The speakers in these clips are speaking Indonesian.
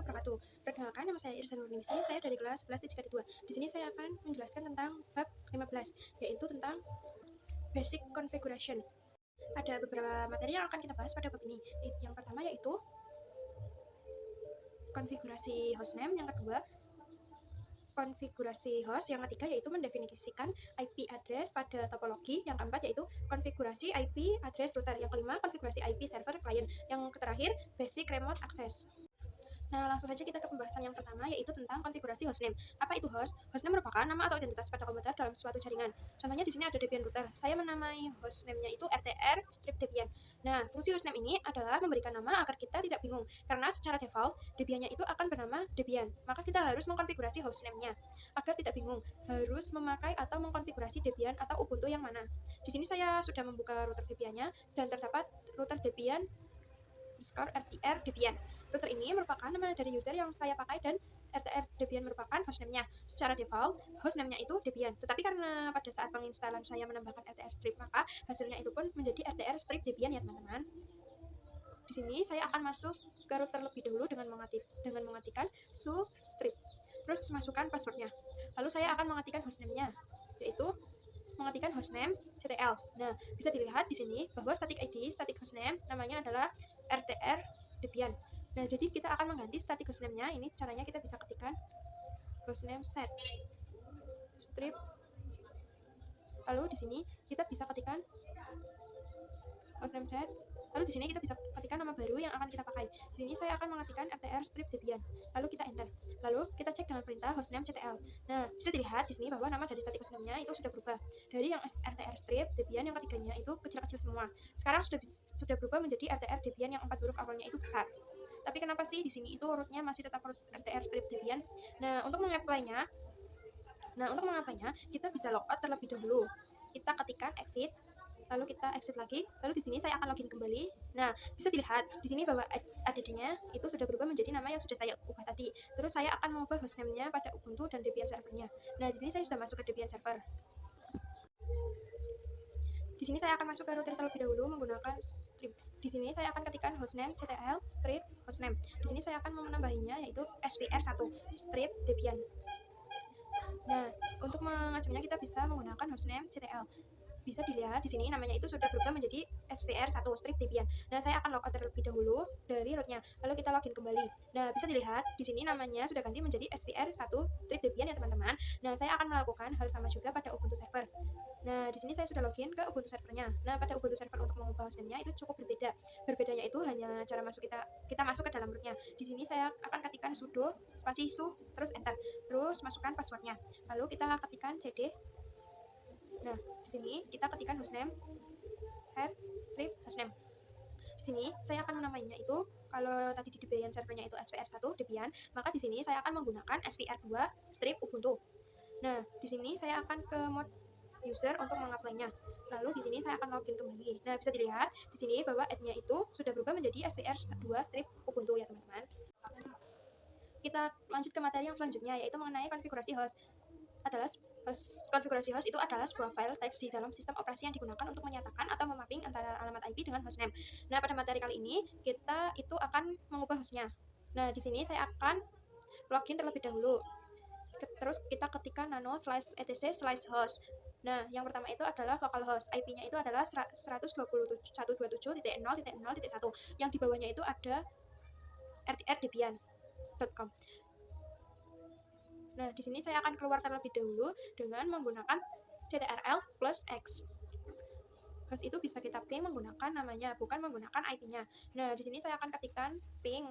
warahmatullahi wabarakatuh. Perkenalkan, nama saya Irsan Nurningsi, saya dari kelas 11 IJKT 2. Di sini saya akan menjelaskan tentang bab 15, yaitu tentang basic configuration. Ada beberapa materi yang akan kita bahas pada bab ini. Yang pertama yaitu konfigurasi hostname, yang kedua konfigurasi host, yang ketiga yaitu mendefinisikan IP address pada topologi, yang keempat yaitu konfigurasi IP address router, yang kelima konfigurasi IP server client, yang terakhir basic remote access. Nah, langsung saja kita ke pembahasan yang pertama, yaitu tentang konfigurasi hostname. Apa itu host? Hostname merupakan nama atau identitas pada komputer dalam suatu jaringan. Contohnya di sini ada Debian router. Saya menamai hostname-nya itu RTR strip Debian. Nah, fungsi hostname ini adalah memberikan nama agar kita tidak bingung, karena secara default Debian-nya itu akan bernama Debian. Maka kita harus mengkonfigurasi hostname-nya agar tidak bingung harus memakai atau mengkonfigurasi Debian atau Ubuntu yang mana. Di sini saya sudah membuka router Debian-nya dan terdapat router Debian RTR Debian. Router ini merupakan nama dari user yang saya pakai dan RTR Debian merupakan hostname-nya. Secara default, hostname-nya itu Debian. Tetapi karena pada saat penginstalan saya menambahkan RTR strip, maka hasilnya itu pun menjadi RTR strip Debian ya teman-teman. Di sini saya akan masuk ke router terlebih dahulu dengan mengetikkan su strip. Terus masukkan passwordnya. Lalu saya akan mengetikkan hostname-nya, yaitu mengetikkan hostname ctl. Nah, bisa dilihat di sini bahwa static ID, static hostname, namanya adalah RTR Debian. Nah, jadi kita akan mengganti static hostname-nya. Ini caranya kita bisa ketikkan hostname set strip. Lalu di sini kita bisa ketikkan hostname set. Lalu di sini kita bisa ketikkan nama baru yang akan kita pakai. Di sini saya akan mengetikkan RTR strip Debian. Lalu kita enter. Lalu kita cek dengan perintah hostname ctl. Nah, bisa dilihat di sini bahwa nama dari static hostname-nya itu sudah berubah. Dari yang RTR strip Debian yang ketiganya itu kecil-kecil semua. Sekarang sudah berubah menjadi RTR Debian yang 4 huruf awalnya itu besar. Tapi kenapa sih di sini itu rootnya masih tetap RTR strip Debian? Nah, untuk mengapply-nya, kita bisa logout terlebih dahulu. Kita ketikkan exit, lalu kita exit lagi, lalu di sini saya akan login kembali. Nah, bisa dilihat di sini bahwa add-nya itu sudah berubah menjadi nama yang sudah saya ubah tadi. Terus saya akan mengubah hostname-nya pada Ubuntu dan Debian servernya. Nah, di sini saya sudah masuk ke Debian server. Di sini saya akan masuk ke router terlebih dahulu menggunakan strip. Di sini saya akan ketikkan hostname ctl strip hostname. Di sini saya akan menambahinya yaitu svr1 strip Debian. Nah, untuk mengajarinya kita bisa menggunakan hostname ctl. Bisa dilihat di sini namanya itu sudah berubah menjadi svr1 strip Debian. Nah, saya akan logout terlebih dahulu dari rootnya, lalu kita login kembali. Nah, bisa dilihat di sini namanya sudah ganti menjadi svr1 strip Debian ya teman-teman. Nah, saya akan melakukan hal sama juga pada Ubuntu server. Nah, di sini saya sudah login ke Ubuntu servernya. Nah, pada Ubuntu server untuk mengubah hostname-nya itu cukup berbeda. Berbedanya itu hanya cara masuk kita masuk ke dalam rootnya. Di sini saya akan ketikkan sudo spasi su terus enter. Terus masukkan passwordnya. Lalu kita ketikkan cd. Nah, di sini kita ketikkan hostname set strip hostname. Di sini saya akan menamainya itu, kalau tadi di Debian servernya itu svr1 Debian, maka di sini saya akan menggunakan svr2 strip Ubuntu. Nah, di sini saya akan ke mode user untuk mengapply-nya. Lalu di sini saya akan login kembali. Nah, bisa dilihat di sini bahwa add-nya itu sudah berubah menjadi svr2 strip Ubuntu ya teman-teman. Kita lanjut ke materi yang selanjutnya, yaitu mengenai konfigurasi host. Konfigurasi host itu adalah sebuah file teks di dalam sistem operasi yang digunakan untuk menyatakan atau memapping antara alamat IP dengan hostname. Nah, pada materi kali ini kita itu akan mengubah hostnya. Nah, di sini saya akan login terlebih dahulu. Terus kita ketikkan nano/etc/host. Nah, yang pertama itu adalah localhost. IP-nya itu adalah 127.0.0.1. Yang di bawahnya itu ada rtrdebian.com. Nah, di sini saya akan keluar terlebih dahulu dengan menggunakan ctrl plus x. Host itu bisa kita ping menggunakan namanya, bukan menggunakan IP-nya. Nah, di sini saya akan ketikkan ping.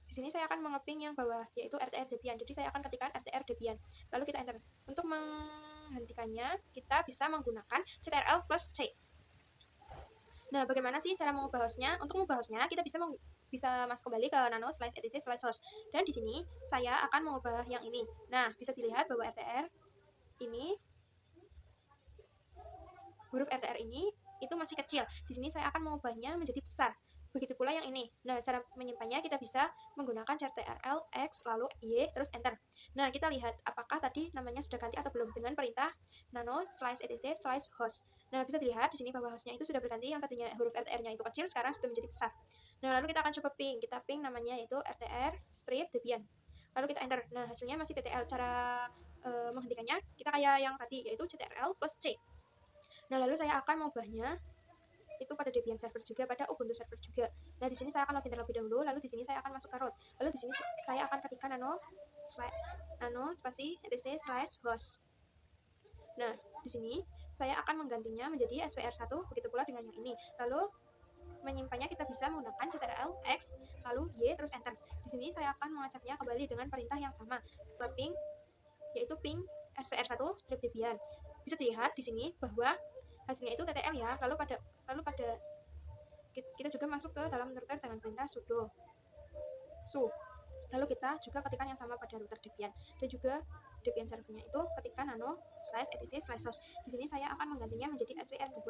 Di sini saya akan mengeping yang bawah, yaitu RTR Debian. Jadi saya akan ketikkan RTR Debian. Lalu kita enter. Untuk menghentikannya, kita bisa menggunakan ctrl plus c. Nah, bagaimana sih cara mengubah hostnya? Untuk mengubah hostnya, kita bisa masuk kembali ke nano/etc/host. Dan di sini saya akan mengubah yang ini. Nah, bisa dilihat bahwa RTR ini, huruf RTR ini itu masih kecil. Di sini saya akan mengubahnya menjadi besar. Begitu pula yang ini. Nah, cara menyimpannya kita bisa menggunakan ctrl x lalu y terus enter. Nah, kita lihat apakah tadi namanya sudah ganti atau belum dengan perintah nano/etc/host. Nah, bisa dilihat di sini bahwa hostnya itu sudah berganti, yang tadinya huruf RTR-nya itu kecil sekarang sudah menjadi besar. Nah, lalu kita akan coba ping. Kita ping namanya yaitu rtr strip Debian. Lalu kita enter. Nah, hasilnya masih TTL. Cara menghentikannya kita kayak yang tadi, yaitu ctrl plus C. Nah, lalu saya akan mengubahnya itu pada Debian server juga, pada Ubuntu server juga. Nah, di sini saya akan login terlebih dahulu, lalu di sini saya akan masuk ke root. Lalu di sini saya akan ketikkan nano spasi etc/host. Nah, di sini saya akan menggantinya menjadi SPR1, begitu pula dengan yang ini. Lalu menyimpannya kita bisa menggunakan ctrl x lalu y terus enter. Di sini saya akan mengacaknya kembali dengan perintah yang sama, ping, yaitu ping SPR1 strip Debian. Bisa dilihat di sini bahwa hasilnya itu TTL ya. Lalu pada kita juga masuk ke dalam router dengan perintah sudo su. Lalu kita juga ketikkan yang sama pada router Debian, dan juga Debian servernya itu ketikkan nano/etc/host. Di sini saya akan menggantinya menjadi SPR2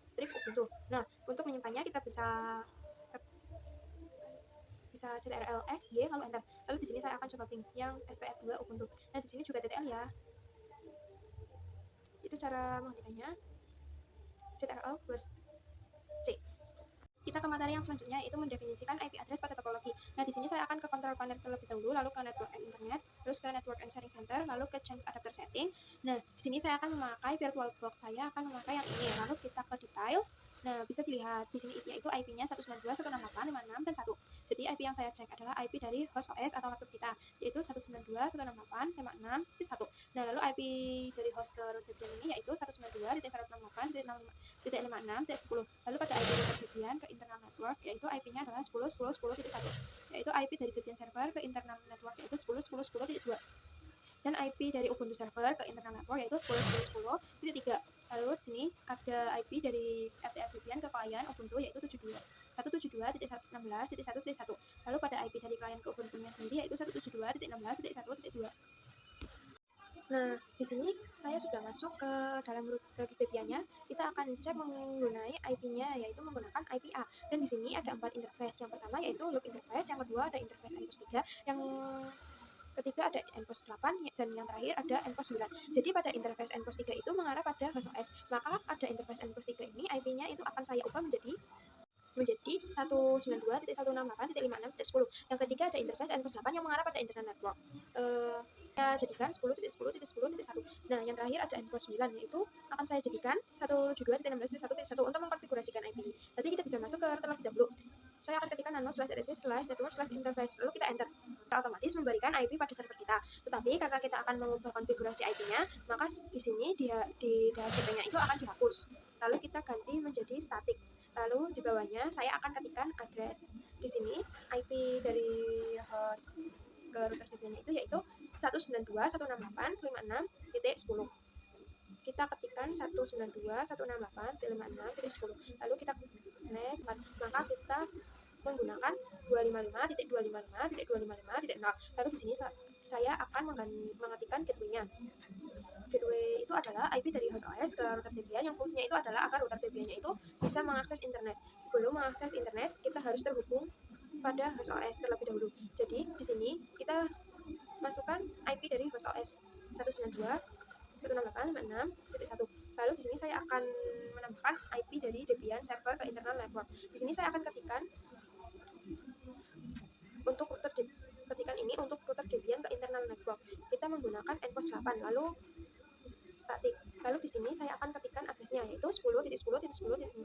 strip Ubuntu. Nah, untuk menyimpannya kita bisa ctrl x y lalu enter. Lalu di sini saya akan coba ping yang SPR2 Ubuntu. Nah, di sini juga TTL ya. Itu cara menghentikannya, ctrl plus C. Kita ke materi yang selanjutnya, yaitu mendefinisikan IP address pada topologi. Nah, di sini saya akan ke control panel terlebih dahulu, lalu ke network and internet, terus ke network and sharing center, lalu ke change adapter setting. Nah, di sini saya akan memakai virtual box, saya akan memakai yang ini. Lalu kita ke details. Nah, bisa dilihat di sini yaitu IP-nya 192.168.56 dan 1. Jadi IP yang saya cek adalah IP dari host OS atau laptop kita, yaitu 192.168.56.1. Nah, lalu IP dari host ke router ini yaitu 192.168.56.10. Lalu pada IP router Debian ke internal network yaitu IP-nya adalah 10.10.10.1, yaitu IP dari Debian server ke internal network yaitu 10.10.10.2, dan IP dari Ubuntu server ke internal network yaitu 10.10.10.3. Lalu di sini ada IP dari RTL Debian ke klien Ubuntu yaitu 172.168.1.16.1.1. Lalu pada IP dari klien ke Ubuntu-nya sendiri yaitu 172.16.1.2. Nah, di sini saya sudah masuk ke dalam router Debian-nya. Kita akan cek menggunakan IP-nya, yaitu menggunakan IP A. Dan di sini ada 4 interface. Yang pertama yaitu loop interface, yang kedua ada interface NPOS 3, yang ketiga ada NPOS 8, dan yang terakhir ada NPOS 9. Jadi pada interface NPOS 3 itu mengarah pada host OS. Maka ada interface NPOS 3 ini, IP-nya itu akan saya ubah menjadi 192.168.56.10. Yang ketiga ada interface NPOS 8 yang mengarah pada internet network. Saya jadikan 10.10.10.1. Nah, yang terakhir ada NPOS 9, yaitu akan saya jadikan 172.16.1.1 untuk mengkonfigurasikan IP. Tadi kita bisa masuk ke terlebih dahulu. Saya akan ketikkan nano/etc/network/interface, lalu kita enter. Otomatis memberikan IP pada server kita. Tetapi karena kita akan mengubah konfigurasi IP-nya, maka di sini di DHCP-nya itu akan dihapus. Lalu kita ganti menjadi static. Lalu di bawahnya saya akan ketikkan address. Di sini IP dari host ke router Debian itu yaitu 192.168.56.10. Kita ketikkan 192.168.56.10. Lalu kita next, maka kita menggunakan 255.255.255.0. Lalu di sini saya akan mengetikkan gateway-nya. Gateway itu adalah IP dari host OS ke router Debian yang fungsinya itu adalah agar router Debian-nya itu bisa mengakses internet. Sebelum mengakses internet, kita harus terhubung pada host OS terlebih dahulu. Jadi di sini kita masukkan IP dari host OS 192.168.56.1. Lalu di sini saya akan menambahkan IP dari Debian server ke internal network. Di sini saya akan ketikkan untuk router Debian ke internal network. Kita menggunakan NPOS 8 lalu static. Lalu di sini saya akan ketikkan addressnya yaitu 10.10.10.1.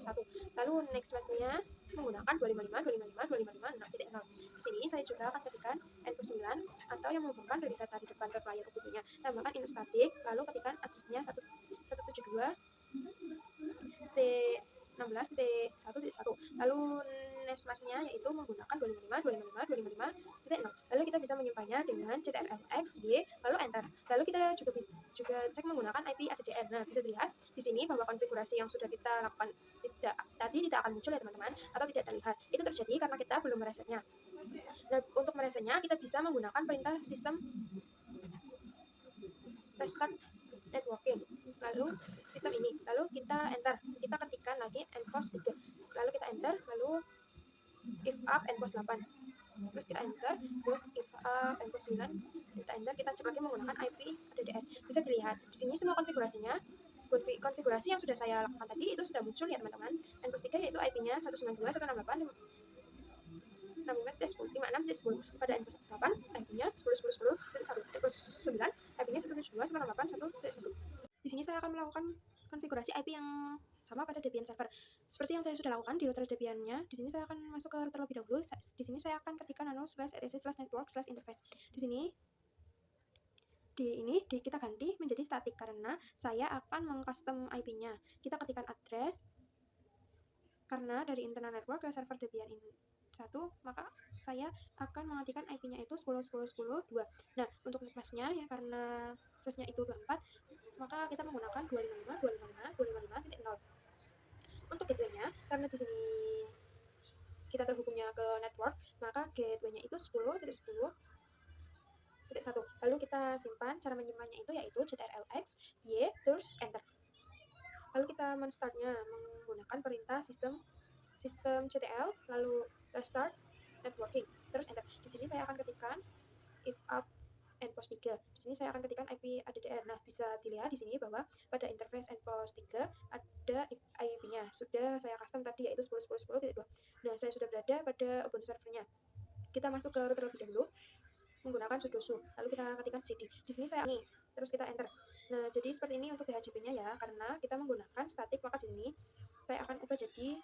Lalu next method-nya menggunakan 255.255.255.6.0. Di sini saya juga akan ketikkan NPOS 9 atau yang menghubungkan dari data di depan ke klien Ubuntu-nya. Tambahkan init static, lalu ketikkan addressnya 172.t16.t1.1. Lalu next method-nya yaitu menggunakan 255.255.255.0. Lalu kita bisa menyimpannya dengan ctrl x y lalu enter. Lalu kita juga cek menggunakan IP ADDR. Nah, bisa dilihat di sini bahwa konfigurasi yang sudah kita lakukan tadi tidak akan muncul ya teman-teman, atau tidak terlihat. Itu terjadi karena kita belum meresetnya. Nah, untuk meresetnya kita bisa menggunakan perintah sistem restart networking. Lalu sistem ini, lalu kita enter. Kita ketikkan lagi NPOS 3. Lalu kita enter, lalu if up NPOS 8. Terus kita enter, terus if up NPOS 9, kita enter, kita cek lagi menggunakan IP ADDR. Bisa dilihat di sini semua konfigurasinya, konfigurasi yang sudah saya lakukan tadi itu sudah muncul ya teman-teman. NPOS 3 yaitu IP-nya 192.168 55.10, 56.10. Pada endpoint 8, IP-nya 10.10.10.1. Endpoint 9, IP-nya 172.168.1.1. Di sini saya akan melakukan konfigurasi IP yang sama pada Debian server. Seperti yang saya sudah lakukan di router Debian-nya, di sini saya akan masuk ke router lebih dahulu. Di sini saya akan ketikkan /etc/network/interface. Di sini kita ganti menjadi static karena saya akan mengcustom IP-nya. Kita ketikkan address karena dari internal network ke server Debian ini 1, maka saya akan mengetikkan IP-nya itu 10.10.10.2. Nah, untuk netmask-nya ya karena access-nya itu 24, maka kita menggunakan 255.255.255.0. Untuk gateway-nya, karena di sini kita terhubungnya ke network, maka gateway-nya itu 10.10.1. Lalu kita simpan, cara menyimpannya itu yaitu ctrl-x, y, terus enter. Lalu kita men-startnya menggunakan perintah sistem ctl, lalu restart networking, terus enter. Di sini saya akan ketikkan if up endpost 3. Di sini saya akan ketikkan IP ADDR. Nah, bisa dilihat di sini bahwa pada interface endpost 3 ada IP-nya. Sudah saya custom tadi yaitu 10.10.10.2. Nah, saya sudah berada pada Ubuntu servernya. Kita masuk ke router lebih dahulu menggunakan sudo su. Lalu kita ketikkan cd. Di sini saya terus kita enter. Nah, jadi seperti ini untuk DHCP-nya ya, karena kita menggunakan static, maka di sini saya akan ubah jadi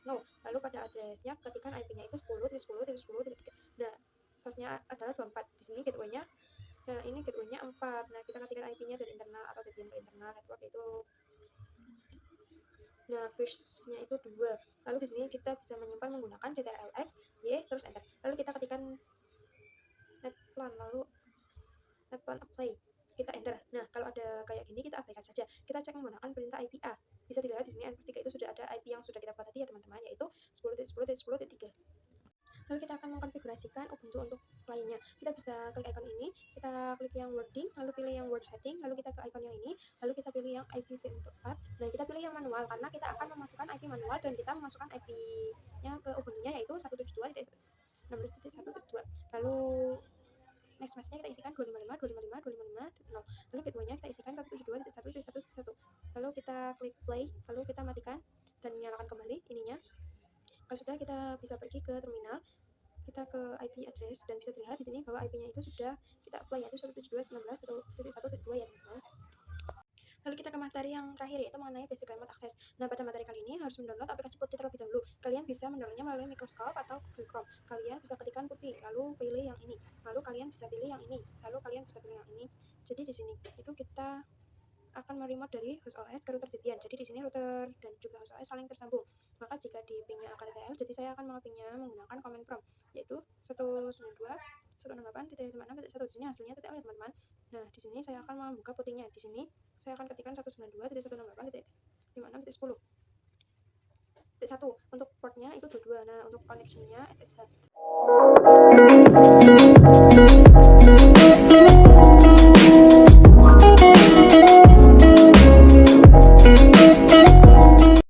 no. Lalu pada address-nya ketikkan IP-nya itu 10.10.10.3. Nah, source-nya adalah 24. Di sini gateway-nya, nah ini gateway-nya 4. Nah, kita ketikkan IP-nya dari internal atau Debian ke internal network itu. Nah, first-nya itu 2. Lalu di sini kita bisa menyimpan menggunakan ctrl-x, y, terus enter. Lalu kita ketikkan netplan, lalu netplan apply. Kita enter. Nah, kalau ada kayak gini kita abaikan saja. Kita cek menggunakan perintah IPA. Bisa dilihat di sini endpost 3 itu sudah ada IP yang sudah kita buat tadi ya teman-teman, yaitu 10.10.10.3. Lalu kita akan mengkonfigurasikan Ubuntu untuk lainnya. Kita bisa klik icon ini, kita klik yang wording, lalu pilih yang word setting, lalu kita ke icon yang ini, lalu kita pilih yang IPv4. Nah, kita pilih yang manual karena kita akan memasukkan IP manual dan kita memasukkan IP-nya ke Ubuntu-nya yaitu 172.16.1.2. Lalu next mask-nya kita isikan 255.255.255.0. Lalu gateway-nya kita isikan 172.1.1.1. Lalu kita klik play, lalu kita matikan dan nyalakan kembali ininya. Kalau sudah, kita bisa pergi ke terminal, kita ke IP address dan bisa dilihat di sini bahwa IP-nya itu sudah kita apply yaitu 172.19.1.2 ya teman-teman. Lalu kita ke materi yang terakhir yaitu mengenai basic remote access. Nah, pada materi kali ini harus mendownload aplikasi Putih terlebih dahulu. Kalian bisa mendownloadnya melalui Microsoft atau Google Chrome. Kalian bisa ketikkan Putih, lalu pilih yang ini. Lalu kalian bisa pilih yang ini. Lalu kalian bisa pilih yang ini. Jadi di sini itu kita akan meremote dari host OS ke router Debian. Jadi di sini router dan juga host OS saling tersambung. Maka jika di pingnya akan TTL, jadi saya akan mengapingnya menggunakan command prompt yaitu 192.168.56.1. Di sini hasilnya TTL ya teman-teman. Nah, di sini saya akan membuka putihnya. Di sini saya akan ketikkan 192.168.56.10. 1 untuk portnya itu 22. Nah, untuk connection-nya SSH.